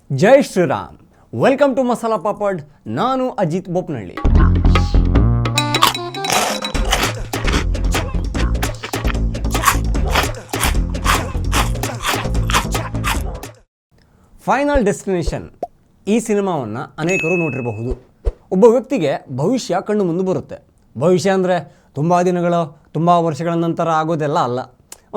Jai Shriram. Welcome to masala papad. ನಾನು Ajit ಬೋಪ್ನಳ್ಳಿ. Final destination ಈ ಸಿನಿಮಾವನ್ನು ಅನೇಕರು ನೋಡಿರಬಹುದು. ಒಬ್ಬ ವ್ಯಕ್ತಿಗೆ ಭವಿಷ್ಯ ಕಣ್ಣು ಮುಂದೆ ಬರುತ್ತೆ. ಭವಿಷ್ಯ ಅಂದರೆ ತುಂಬ ದಿನಗಳು ತುಂಬ ವರ್ಷಗಳ ನಂತರ ಆಗೋದೆಲ್ಲ ಅಲ್ಲ.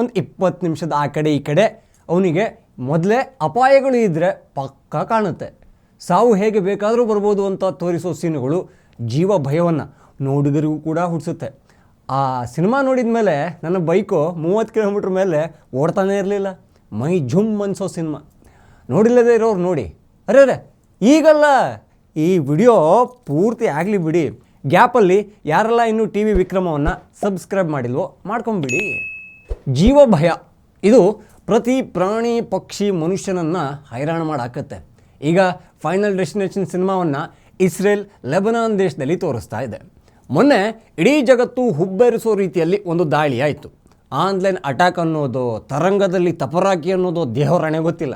ಒಂದು 20 ನಿಮಿಷದ ಆ ಕಡೆ ಈ ಕಡೆ ಅವನಿಗೆ ಮೊದಲೇ ಅಪಾಯಗಳು ಇದ್ದರೆ ಪಕ್ಕಾ ಕಾಣುತ್ತೆ. ಸಾವು ಹೇಗೆ ಬೇಕಾದರೂ ಬರ್ಬೋದು ಅಂತ ತೋರಿಸೋ ಸೀನುಗಳು ಜೀವ ಭಯವನ್ನು ನೋಡಿಗರಿಗೂ ಕೂಡ ಹುಟ್ಟಿಸುತ್ತೆ. ಆ ಸಿನಿಮಾ ನೋಡಿದ ಮೇಲೆ ನನ್ನ ಬೈಕು 30 ಕಿಲೋಮೀಟ್ರ್ ಮೇಲೆ ಓಡ್ತಾನೇ ಇರಲಿಲ್ಲ. ಮೈ ಝುಮ್ ಅನಿಸೋ ಸಿನಿಮಾ. ನೋಡಿಲ್ಲದೇ ಇರೋರು ನೋಡಿ. ಅರೆ ಈಗಲ್ಲ, ಈ ವಿಡಿಯೋ ಪೂರ್ತಿ ಆಗಲಿ ಬಿಡಿ. ಗ್ಯಾಪಲ್ಲಿ ಯಾರೆಲ್ಲ ಇನ್ನೂ ಟಿ ವಿ ವಿಕ್ರಮವನ್ನು ಸಬ್ಸ್ಕ್ರೈಬ್ ಮಾಡಿಲ್ವೋ ಮಾಡ್ಕೊಂಬಿಡಿ. ಜೀವ ಭಯ ಇದು ಪ್ರತಿ ಪ್ರಾಣಿ ಪಕ್ಷಿ ಮನುಷ್ಯನನ್ನು ಹೈರಾಣ ಮಾಡಾಕತ್ತೆ. ಈಗ ಫೈನಲ್ ಡೆಸ್ಟಿನೇಷನ್ ಸಿನಿಮಾವನ್ನು ಇಸ್ರೇಲ್ ಲೆಬನಾನ್ ದೇಶದಲ್ಲಿ ತೋರಿಸ್ತಾ ಇದೆ. ಮೊನ್ನೆ ಇಡೀ ಜಗತ್ತು ಹುಬ್ಬೇರಿಸೋ ರೀತಿಯಲ್ಲಿ ಒಂದು ದಾಳಿ ಆಯಿತು. ಆನ್ಲೈನ್ ಅಟ್ಯಾಕ್ ಅನ್ನೋದು, ತರಂಗದಲ್ಲಿ ತಪರಾಕಿ ಅನ್ನೋದು ದೇವರಣೆ ಗೊತ್ತಿಲ್ಲ.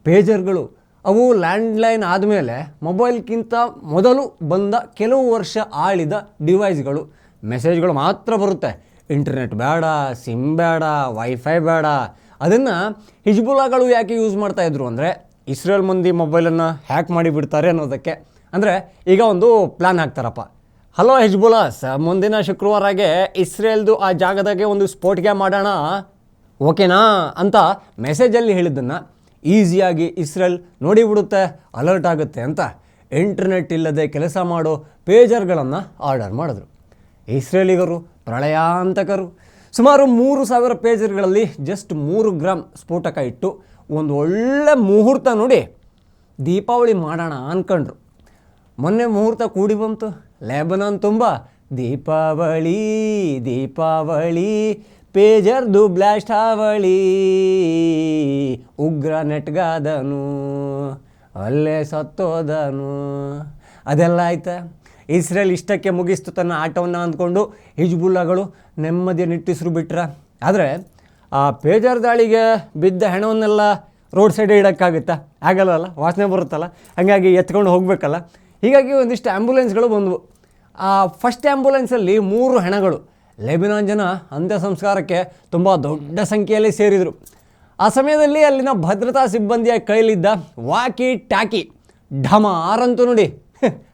ಪೇಜರ್ಗಳು ಅವು ಲ್ಯಾಂಡ್ಲೈನ್ ಆದಮೇಲೆ ಮೊಬೈಲ್ಗಿಂತ ಮೊದಲು ಬಂದ ಕೆಲವು ವರ್ಷ ಆಳಿದ ಡಿವೈಸ್ಗಳು. ಮೆಸೇಜ್ಗಳು ಮಾತ್ರ ಬರುತ್ತೆ. ಇಂಟರ್ನೆಟ್ ಬೇಡ, ಸಿಮ್ ಬೇಡ, ವೈಫೈ ಬೇಡ. ಅದನ್ನು ಹಿಜ್ಬುಲ್ಲಾಗಳು ಯಾಕೆ ಯೂಸ್ ಮಾಡ್ತಾಯಿದ್ರು ಅಂದರೆ ಇಸ್ರೇಲ್ ಮಂದಿ ಮೊಬೈಲನ್ನು ಹ್ಯಾಕ್ ಮಾಡಿಬಿಡ್ತಾರೆ ಅನ್ನೋದಕ್ಕೆ. ಅಂದರೆ ಈಗ ಒಂದು ಪ್ಲ್ಯಾನ್ ಹಾಕ್ತಾರಪ್ಪ, ಹಲೋ ಹಿಜ್ಬುಲ್ಲಾಸ್, ಮುಂದಿನ ಶುಕ್ರವಾರಗೆ ಇಸ್ರೇಲ್ದು ಆ ಜಾಗದಾಗೆ ಒಂದು ಸ್ಫೋಟಿಗೆ ಮಾಡೋಣ, ಓಕೆನಾ ಅಂತ ಮೆಸೇಜಲ್ಲಿ ಹೇಳಿದ್ದನ್ನು ಈಸಿಯಾಗಿ ಇಸ್ರೇಲ್ ನೋಡಿಬಿಡುತ್ತೆ, ಅಲರ್ಟ್ ಆಗುತ್ತೆ ಅಂತ ಇಂಟರ್ನೆಟ್ ಇಲ್ಲದೆ ಕೆಲಸ ಮಾಡೋ ಪೇಜರ್ಗಳನ್ನು ಆರ್ಡರ್ ಮಾಡಿದ್ರು. ಇಸ್ರೇಲಿಗರು ಪ್ರಳಯಾಂತಕರು. ಸುಮಾರು 3000 ಪೇಜರ್ಗಳಲ್ಲಿ ಜಸ್ಟ್ 3 ಗ್ರಾಮ್ ಸ್ಫೋಟಕ ಇಟ್ಟು ಒಂದು ಒಳ್ಳೆ ಮುಹೂರ್ತ ನೋಡಿ ದೀಪಾವಳಿ ಮಾಡೋಣ ಅಂದ್ಕೊಂಡ್ರು. ಮೊನ್ನೆ ಮುಹೂರ್ತ ಕೂಡಿ ಬಂತು. ಲೆಬನಾನ್ ತುಂಬ ದೀಪಾವಳಿ ದೀಪಾವಳಿ, ಪೇಜರ್ದು ಬ್ಲಾಸ್ಟ್ ಹಾವಳಿ, ಉಗ್ರ ನೆಟ್ಗಾದನು ಅಲ್ಲೇ ಸತ್ತೋದನು. ಅದೆಲ್ಲ ಆಯ್ತಾ? ಇಸ್ರೇಲ್ ಇಷ್ಟಕ್ಕೆ ಮುಗಿಸ್ತು ತನ್ನ ಆಟವನ್ನು ಅಂದ್ಕೊಂಡು ಹಿಜ್ಬುಲ್ಲಾಗಳು ನೆಮ್ಮದಿಯ ನಿಟ್ಟಿಸ್ರು ಬಿಟ್ರ. ಆದರೆ ಆ ಪೇಜರ್ ದಾಳಿಗೆ ಬಿದ್ದ ಹೆಣವನ್ನೆಲ್ಲ ರೋಡ್ ಸೈಡ್ ಇಡೋಕ್ಕಾಗುತ್ತಾ? ಆಗಲ್ಲ, ವಾಸನೆ ಬರುತ್ತಲ್ಲ. ಹಾಗಾಗಿ ಎತ್ಕೊಂಡು ಹೋಗಬೇಕಲ್ಲ. ಹೀಗಾಗಿ ಒಂದಿಷ್ಟು ಆ್ಯಂಬುಲೆನ್ಸ್ಗಳು ಬಂದವು. ಆ ಫಸ್ಟ್ ಆ್ಯಂಬುಲೆನ್ಸಲ್ಲಿ 3 ಹೆಣಗಳು. ಲೆಬನಾನ್ ಜನ ಅಂತ್ಯ ಸಂಸ್ಕಾರಕ್ಕೆ ತುಂಬ ದೊಡ್ಡ ಸಂಖ್ಯೆಯಲ್ಲಿ ಸೇರಿದರು. ಆ ಸಮಯದಲ್ಲಿ ಅಲ್ಲಿನ ಭದ್ರತಾ ಸಿಬ್ಬಂದಿಯ ಕೈಲಿದ್ದ ವಾಕಿ ಟಾಕಿ ಢಮಾರಂತು ನೋಡಿ.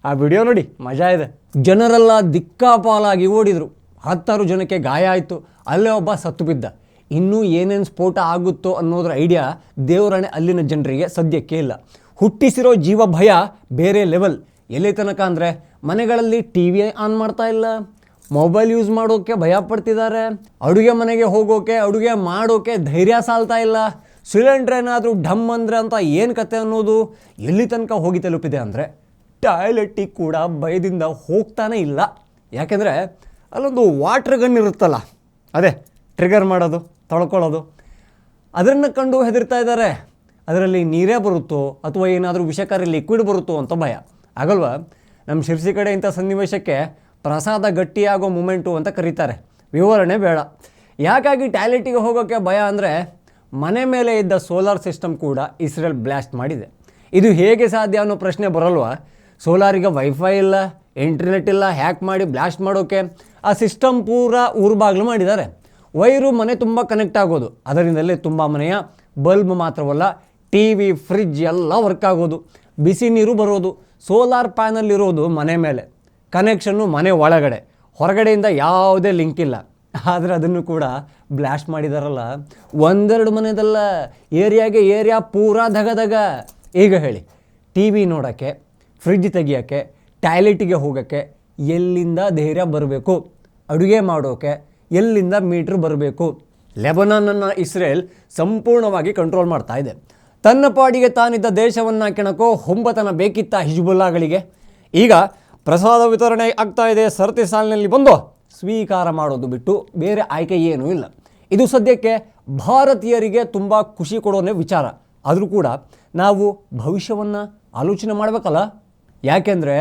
ಆ ವಿಡಿಯೋ ನೋಡಿ, ಮಜಾ ಇದೆ. ಜನರೆಲ್ಲ ದಿಕ್ಕಾಪಾಲಾಗಿ ಓಡಿದರು. 10 ಜನಕ್ಕೆ ಗಾಯ ಆಯಿತು. ಅಲ್ಲೇ ಒಬ್ಬ ಸತ್ತು ಬಿದ್ದ. ಇನ್ನೂ ಏನೇನು ಸ್ಫೋಟ ಆಗುತ್ತೋ ಅನ್ನೋದ್ರ ಐಡಿಯಾ ದೇವರಣೆ ಅಲ್ಲಿನ ಜನರಿಗೆ ಸದ್ಯಕ್ಕೆ ಇಲ್ಲ. ಹುಟ್ಟಿಸಿರೋ ಜೀವ ಭಯ ಬೇರೆ ಲೆವೆಲ್. ಎಲ್ಲಿ ತನಕ ಅಂದರೆ ಮನೆಗಳಲ್ಲಿ ಟಿ ವಿ ಆನ್ ಮಾಡ್ತಾ ಇಲ್ಲ, ಮೊಬೈಲ್ ಯೂಸ್ ಮಾಡೋಕ್ಕೆ ಭಯ ಪಡ್ತಿದ್ದಾರೆ, ಅಡುಗೆ ಮನೆಗೆ ಹೋಗೋಕೆ ಅಡುಗೆ ಮಾಡೋಕ್ಕೆ ಧೈರ್ಯ ಸಾಲ್ತಾ ಇಲ್ಲ, ಸಿಲಿಂಡ್ರ್ ಏನಾದರೂ ಢಮ್ ಅಂದರೆ ಅಂತ ಏನು ಕತೆ ಅನ್ನೋದು ಎಲ್ಲಿ ತನಕ ಹೋಗಿ ತಲುಪಿದೆ ಅಂದರೆ ಟಾಯ್ಲೆಟ್ಟಿಗೆ ಕೂಡ ಭಯದಿಂದ ಹೋಗ್ತಾನೆ ಇಲ್ಲ. ಯಾಕೆಂದರೆ ಅಲ್ಲೊಂದು ವಾಟ್ರ್ ಗನ್ ಇರುತ್ತಲ್ಲ, ಅದೇ ಟ್ರಿಗರ್ ಮಾಡೋದು, ತೊಳ್ಕೊಳ್ಳೋದು, ಅದನ್ನು ಕಂಡು ಹೆದರ್ತಾ ಇದ್ದಾರೆ. ಅದರಲ್ಲಿ ನೀರೇ ಬರುತ್ತೋ ಅಥವಾ ಏನಾದರೂ ವಿಷಕಾರಿ ಲಿಕ್ವಿಡ್ ಬರುತ್ತೋ ಅಂತ ಭಯ. ಆಗಲ್ವಾ? ನಮ್ಮ ಶಿರ್ಸಿ ಕಡೆ ಇಂಥ ಸನ್ನಿವೇಶಕ್ಕೆ ಪ್ರಸಾದ ಗಟ್ಟಿಯಾಗೋ ಮೂಮೆಂಟು ಅಂತ ಕರೀತಾರೆ. ವಿವರಣೆ ಬೇಡ. ಯಾಕಾಗಿ ಟಾಯ್ಲೆಟಿಗೆ ಹೋಗೋಕ್ಕೆ ಭಯ ಅಂದರೆ ಮನೆ ಮೇಲೆ ಇದ್ದ ಸೋಲಾರ್ ಸಿಸ್ಟಮ್ ಕೂಡ ಇಸ್ರೇಲ್ ಬ್ಲಾಸ್ಟ್ ಮಾಡಿದೆ. ಇದು ಹೇಗೆ ಸಾಧ್ಯ ಅನ್ನೋ ಪ್ರಶ್ನೆ ಬರಲ್ವಾ? ಸೋಲಾರಿಗೆ ವೈಫೈ ಇಲ್ಲ, ಇಂಟರ್ನೆಟ್ ಇಲ್ಲ, ಹ್ಯಾಕ್ ಮಾಡಿ ಬ್ಲಾಸ್ಟ್ ಮಾಡೋಕ್ಕೆ ಆ ಸಿಸ್ಟಮ್ ಪೂರಾ ಊರುಬಾಗ್ಲು ಮಾಡಿದ್ದಾರೆ. ವೈರು ಮನೆ ತುಂಬ ಕನೆಕ್ಟ್ ಆಗೋದು, ಅದರಿಂದಲೇ ತುಂಬ ಮನೆಯ ಬಲ್ಬ್ ಮಾತ್ರವಲ್ಲ, ಟಿ ವಿ, ಫ್ರಿಜ್ ಎಲ್ಲ ವರ್ಕ್ ಆಗೋದು, ಬಿಸಿ ನೀರು ಬರೋದು. ಸೋಲಾರ್ ಪ್ಯಾನಲ್ ಇರೋದು ಮನೆ ಮೇಲೆ, ಕನೆಕ್ಷನ್ನು ಮನೆ ಒಳಗಡೆ, ಹೊರಗಡೆಯಿಂದ ಯಾವುದೇ ಲಿಂಕ್ ಇಲ್ಲ. ಆದರೆ ಅದನ್ನು ಕೂಡ ಬ್ಲಾಸ್ಟ್ ಮಾಡಿದಾರಲ್ಲ. 1-2 ಮನೆದಲ್ಲ, ಏರಿಯಾಗೆ ಏರಿಯಾ ಪೂರಾ ಧಗಧಗ. ಈಗ ಹೇಳಿ, ಟಿ ವಿ ನೋಡೋಕ್ಕೆ, ಫ್ರಿಜ್ ತೆಗಿಯೋಕ್ಕೆ, ಟಾಯ್ಲೆಟಿಗೆ ಹೋಗೋಕ್ಕೆ ಎಲ್ಲಿಂದ ಧೈರ್ಯ ಬರಬೇಕು? ಅಡುಗೆ ಮಾಡೋಕ್ಕೆ ಎಲ್ಲಿಂದ ಮೀಟ್ರ್ ಬರಬೇಕು? ಲೆಬನಾನನ್ನು ಇಸ್ರೇಲ್ ಸಂಪೂರ್ಣವಾಗಿ ಕಂಟ್ರೋಲ್ ಮಾಡ್ತಾ ಇದೆ. ತನ್ನ ಪಾಡಿಗೆ ತಾನಿದ್ದ ದೇಶವನ್ನು ಕೆಣಕೋ ಹೊಂಬತನ ಬೇಕಿತ್ತ ಹಿಜ್ಬುಲ್ಲಾಗಳಿಗೆ? ಈಗ ಪ್ರಸಾದ ವಿತರಣೆ ಆಗ್ತಾ ಇದೆ, ಸರತಿ ಸಾಲಿನಲ್ಲಿ ಬಂದು ಸ್ವೀಕಾರ ಮಾಡೋದು ಬಿಟ್ಟು ಬೇರೆ ಆಯ್ಕೆ ಏನೂ ಇಲ್ಲ. ಇದು ಸದ್ಯಕ್ಕೆ ಭಾರತೀಯರಿಗೆ ತುಂಬ ಖುಷಿ ಕೊಡೋನೇ ವಿಚಾರ. ಆದರೂ ಕೂಡ ನಾವು ಭವಿಷ್ಯವನ್ನು ಆಲೋಚನೆ ಮಾಡಬೇಕಲ್ಲ. ಯಾಕೆಂದರೆ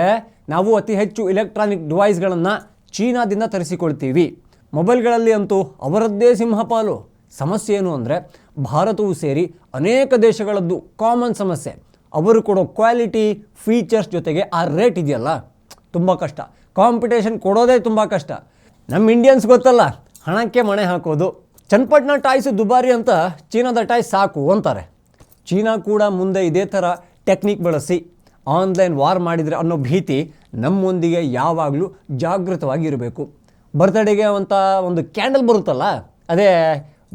ನಾವು ಅತಿ ಹೆಚ್ಚು ಇಲೆಕ್ಟ್ರಾನಿಕ್ ಡಿವೈಸ್ಗಳನ್ನು ಚೀನಾದಿಂದ ತರಿಸಿಕೊಳ್ತೀವಿ. ಮೊಬೈಲ್ಗಳಲ್ಲಿ ಅಂತೂ ಅವರದ್ದೇ ಸಿಂಹಪಾಲು. ಸಮಸ್ಯೆ ಏನು ಅಂದರೆ ಭಾರತವು ಸೇರಿ ಅನೇಕ ದೇಶಗಳದ್ದು ಕಾಮನ್ ಸಮಸ್ಯೆ. ಅವರು ಕೊಡೋ ಕ್ವಾಲಿಟಿ ಫೀಚರ್ಸ್ ಜೊತೆಗೆ ಆ ರೇಟ್ ಇದೆಯಲ್ಲ ತುಂಬ ಕಷ್ಟ. ಕಾಂಪಿಟೇಷನ್ ಕೊಡೋದೇ ತುಂಬ ಕಷ್ಟ. ನಮ್ಮ ಇಂಡಿಯನ್ಸ್ ಗೊತ್ತಲ್ಲ, ಹಣಕ್ಕೆ ಮಣೆ ಹಾಕೋದು. ಚನ್ನಪಟ್ಟಣ ಟಾಯ್ಸು ದುಬಾರಿ ಅಂತ ಚೀನಾದ ಟಾಯ್ಸ್ ಸಾಕು ಅಂತಾರೆ. ಚೀನಾ ಕೂಡ ಮುಂದೆ ಇದೇ ಥರ ಟೆಕ್ನಿಕ್ ಬಳಸಿ ಆನ್ಲೈನ್ ವಾರ್ ಮಾಡಿದರೆ ಅನ್ನೋ ಭೀತಿ ನಮ್ಮೊಂದಿಗೆ ಯಾವಾಗಲೂ ಜಾಗೃತವಾಗಿರಬೇಕು. ಬರ್ತ್ಡೇಗೆ ಅಂತ ಒಂದು ಕ್ಯಾಂಡಲ್ ಬರುತ್ತಲ್ಲ, ಅದೇ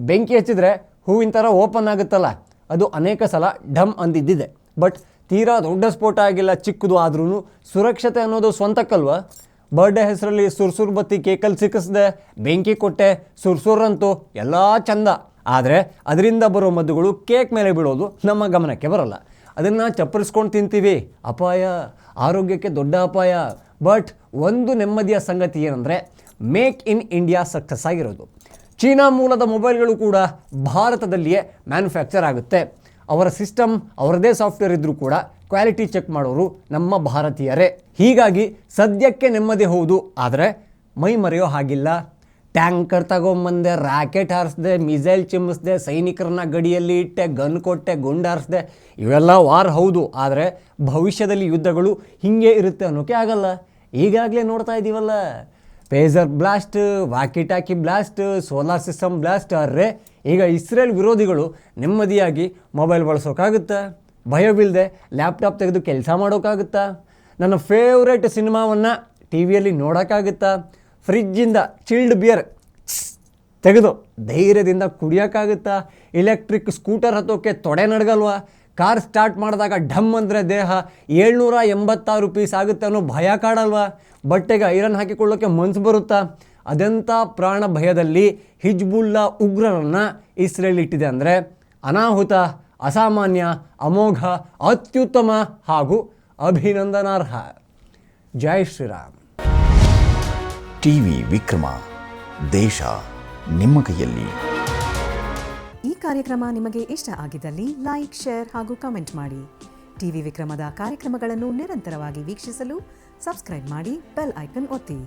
ಬೆಂಕಿ ಹಚ್ಚಿದ್ರೆ ಹೂವಿನ ಥರ ಓಪನ್ ಆಗುತ್ತಲ್ಲ, ಅದು ಅನೇಕ ಸಲ ಢಮ್ ಅಂದಿದ್ದಿದೆ. ಬಟ್ ತೀರಾ ದೊಡ್ಡ ಸ್ಫೋಟ ಆಗಿಲ್ಲ, ಚಿಕ್ಕದು ಆದ್ರೂ ಸುರಕ್ಷತೆ ಅನ್ನೋದು ಸ್ವಂತಕ್ಕಲ್ವ. ಬರ್ಡೇ ಹೆಸರಲ್ಲಿ ಸುರ್ಸುರು ಬತ್ತಿ ಕೇಕಲ್ಲಿ ಸಿಕ್ಕಿಸ್ದೆ, ಬೆಂಕಿ ಕೊಟ್ಟೆ, ಸುರ್ಸುರಂತೂ ಎಲ್ಲ ಚಂದ. ಆದರೆ ಅದರಿಂದ ಬರೋ ಮದ್ದುಗಳು ಕೇಕ್ ಮೇಲೆ ಬೀಳೋದು ನಮ್ಮ ಗಮನಕ್ಕೆ ಬರೋಲ್ಲ. ಅದನ್ನು ಚಪ್ಪರಿಸ್ಕೊಂಡು ತಿಂತೀವಿ, ಅಪಾಯ, ಆರೋಗ್ಯಕ್ಕೆ ದೊಡ್ಡ ಅಪಾಯ. ಬಟ್ ಒಂದು ನೆಮ್ಮದಿಯ ಸಂಗತಿ ಏನಂದರೆ ಮೇಕ್ ಇನ್ ಇಂಡಿಯಾ ಸಕ್ಸಸ್ ಆಗಿರೋದು. ಚೀನಾ ಮೂಲದ ಮೊಬೈಲ್ಗಳು ಕೂಡ ಭಾರತದಲ್ಲಿಯೇ ಮ್ಯಾನುಫ್ಯಾಕ್ಚರ್ ಆಗುತ್ತೆ. ಅವರ ಸಿಸ್ಟಮ್, ಅವರದೇ ಸಾಫ್ಟ್ವೇರ್ ಇದ್ದರೂ ಕೂಡ ಕ್ವಾಲಿಟಿ ಚೆಕ್ ಮಾಡೋರು ನಮ್ಮ ಭಾರತೀಯರೇ. ಹೀಗಾಗಿ ಸದ್ಯಕ್ಕೆ ನೆಮ್ಮದಿ ಹೌದು, ಆದರೆ ಮೈ ಮರೆಯೋ ಹಾಗಿಲ್ಲ. ಟ್ಯಾಂಕರ್ ತಗೊಂಬಂದೆ, ರಾಕೆಟ್ ಹಾರಿಸ್ದೆ, ಮಿಸೈಲ್ ಚಿಮ್ಮಿಸ್ದೆ, ಸೈನಿಕರನ್ನ ಗಡಿಯಲ್ಲಿ ಇಟ್ಟೆ, ಗನ್ ಕೊಟ್ಟೆ, ಗುಂಡಾರಿಸ್ದೆ, ಇವೆಲ್ಲ ವಾರ್ ಹೌದು. ಆದರೆ ಭವಿಷ್ಯದಲ್ಲಿ ಯುದ್ಧಗಳು ಹೀಗೆ ಇರುತ್ತೆ ಅನ್ನೋಕ್ಕೆ ಆಗಲ್ಲ. ಈಗಾಗಲೇ ನೋಡ್ತಾ ಇದ್ದೀವಲ್ಲ, pager blast, walkie talkie blast, solar system blast. ಅರ್ರೆ, ಈಗ ಇಸ್ರೇಲ್ ವಿರೋಧಿಗಳು ನೆಮ್ಮದಿಯಾಗಿ ಮೊಬೈಲ್ ಬಳಸೋಕ್ಕಾಗುತ್ತಾ? ಭಯವಿಲ್ಲದೆ ಲ್ಯಾಪ್ಟಾಪ್ ತೆಗೆದು ಕೆಲಸ ಮಾಡೋಕ್ಕಾಗುತ್ತಾ? ನನ್ನ ಫೇವ್ರೇಟ್ ಸಿನಿಮಾವನ್ನು ಟಿ ವಿಯಲ್ಲಿ ನೋಡೋಕ್ಕಾಗುತ್ತಾ? ಫ್ರಿಜ್ಜಿಂದ ಚಿಲ್ಡ್ ಬಿಯರ್ ತೆಗೆದು ಧೈರ್ಯದಿಂದ ಕುಡಿಯೋಕ್ಕಾಗುತ್ತಾ? ಎಲೆಕ್ಟ್ರಿಕ್ ಸ್ಕೂಟರ್ ಹತ್ತೋಕ್ಕೆ ತೊಡೆ ನಡಗಲ್ವಾ? ಕಾರ್ ಸ್ಟಾರ್ಟ್ ಮಾಡಿದಾಗ ಢಮ್ ಅಂದರೆ ದೇಹ 786 ಪೀಸ್ ಆಗುತ್ತೆ ಅನ್ನೋ ಭಯ ಕಾಡಲ್ವಾ? ಬಟ್ಟೆಗೆ ಐರನ್ ಹಾಕಿಕೊಳ್ಳೋಕ್ಕೆ ಮನಸ್ಸು ಬರುತ್ತಾ? ಅದೆಂಥ ಪ್ರಾಣ ಭಯದಲ್ಲಿ ಹಿಜ್ಬುಲ್ಲಾ ಉಗ್ರರನ್ನು ಇಸ್ರೇಲ್ ಇಟ್ಟಿದೆ ಅಂದರೆ ಅನಾಹುತ, ಅಸಾಮಾನ್ಯ, ಅಮೋಘ, ಅತ್ಯುತ್ತಮ ಹಾಗೂ ಅಭಿನಂದನಾರ್ಹ. ಜೈ ಶ್ರೀರಾಮ್. ಟಿವಿ ವಿಕ್ರಮ, ದೇಶ ನಿಮ್ಮ ಕೈಯಲ್ಲಿ. ಈ ಕಾರ್ಯಕ್ರಮ ನಿಮಗೆ ಇಷ್ಟ ಆಗಿದ್ದಲ್ಲಿ ಲೈಕ್, ಶೇರ್ ಹಾಗೂ ಕಮೆಂಟ್ ಮಾಡಿ. ಟಿವಿ ವಿಕ್ರಮದ ಕಾರ್ಯಕ್ರಮಗಳನ್ನು ನಿರಂತರವಾಗಿ ವೀಕ್ಷಿಸಲು ಸಬ್ಸ್ಕ್ರೈಬ್ ಮಾಡಿ, ಬೆಲ್ ಐಕನ್ ಒತ್ತಿ.